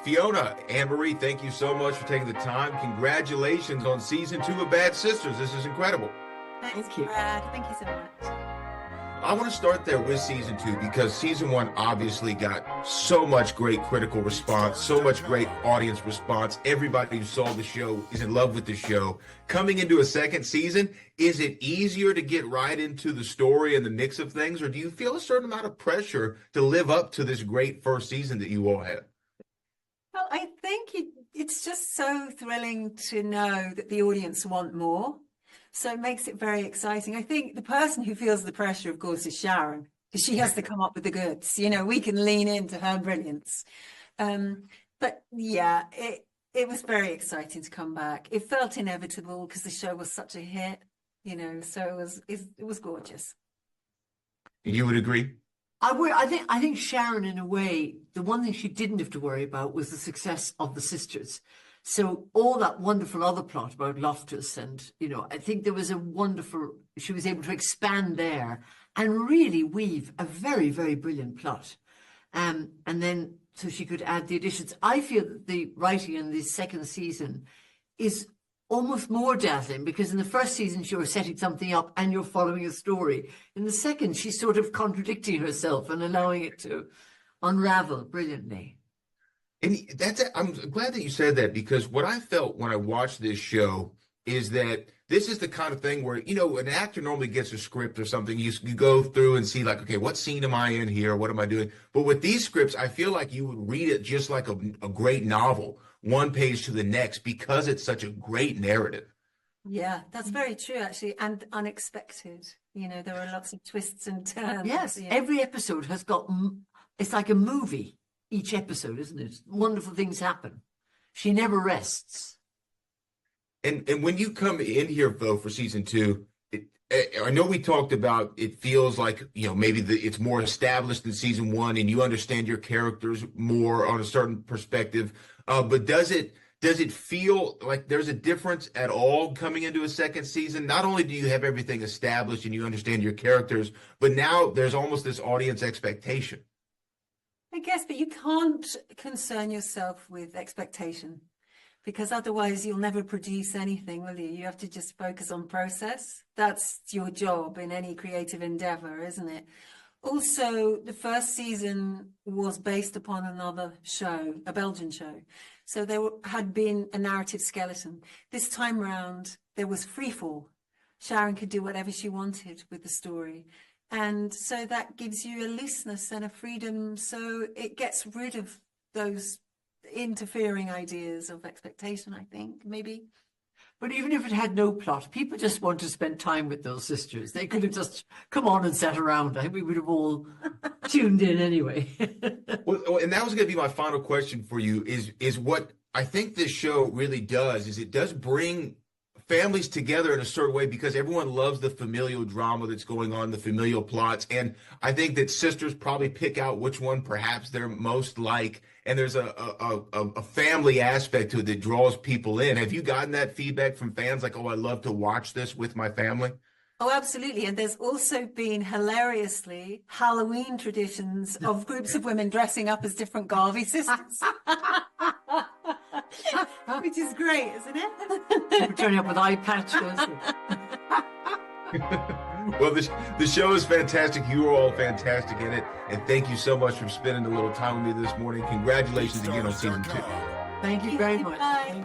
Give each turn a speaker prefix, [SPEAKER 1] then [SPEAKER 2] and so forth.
[SPEAKER 1] Fiona, Anne-Marie, thank you so much for taking the time. Congratulations on season 2 of Bad Sisters. This is incredible.
[SPEAKER 2] Thanks,
[SPEAKER 3] Thank you.
[SPEAKER 2] Brad. Thank you so much.
[SPEAKER 1] I want to start there with season 2 because season 1 obviously got so much great critical response, so much great audience response. Everybody who saw the show is in love with the show. Coming into a second season, is it easier to get right into the story and the mix of things, or do you feel a certain amount of pressure to live up to this great first season that you all had?
[SPEAKER 2] Well, I think it's just so thrilling to know that the audience want more. So it makes it very exciting. I think the person who feels the pressure, of course, is Sharon, because she has to come up with the goods. You know, we can lean into her brilliance. But yeah, it was very exciting to come back. It felt inevitable because the show was such a hit, you know, so it was gorgeous.
[SPEAKER 1] You would agree?
[SPEAKER 3] I think Sharon, in a way, the one thing she didn't have to worry about was the success of the sisters. So all that wonderful other plot about Loftus and, you know, I think there was she was able to expand there and really weave a very, very brilliant plot. And then, so she could add the additions. I feel that the writing in the second season is almost more dazzling because in the first season, she was setting something up and you're following a story. In the second, she's sort of contradicting herself and allowing it to unravel brilliantly.
[SPEAKER 1] And I'm glad that you said that, because what I felt when I watched this show is that this is the kind of thing where, you know, an actor normally gets a script or something. You go through and see like, okay, what scene am I in here? What am I doing? But with these scripts, I feel like you would read it just like a great novel, one page to the next, because it's such a great narrative.
[SPEAKER 2] Yeah, that's very true, actually, and unexpected. You know, there are lots of twists and turns.
[SPEAKER 3] Yes,
[SPEAKER 2] Yeah.
[SPEAKER 3] every episode has got, it's like a movie, each episode, isn't it? Wonderful things happen. She never rests.
[SPEAKER 1] And when you come in here, though, for season 2, I know we talked about it feels like, you know, maybe it's more established than season 1 and you understand your characters more on a certain perspective. But does it feel like there's a difference at all coming into a second season? Not only do you have everything established and you understand your characters, but now there's almost this audience expectation.
[SPEAKER 2] I guess, but you can't concern yourself with expectation because otherwise you'll never produce anything, will you? You have to just focus on process. That's your job in any creative endeavor, isn't it? Also, the first season was based upon another show, a Belgian show. So there had been a narrative skeleton. This time round, there was free fall. Sharon could do whatever she wanted with the story. And so that gives you a looseness and a freedom. So it gets rid of those interfering ideas of expectation, I think, maybe.
[SPEAKER 3] But even if it had no plot, people just want to spend time with those sisters. They could have just come on and sat around. I think we would have all tuned in anyway.
[SPEAKER 1] Well, and that was going to be my final question for you is what I think this show really does is it does bring families together in a certain way because everyone loves the familial drama that's going on, the familial plots. And I think that sisters probably pick out which one perhaps they're most like. And there's a family aspect to it that draws people in. Have you gotten that feedback from fans like, oh, I love to watch this with my family?
[SPEAKER 2] Oh, absolutely. And there's also been hilariously Halloween traditions of groups of women dressing up as different Garvey sisters. Which is great, isn't it?
[SPEAKER 3] Turning up with eye patches.
[SPEAKER 1] Well, the show is fantastic. You are all fantastic in it. And thank you so much for spending a little time with me this morning. Congratulations again on season 2.
[SPEAKER 3] Thank you very much.
[SPEAKER 2] Bye.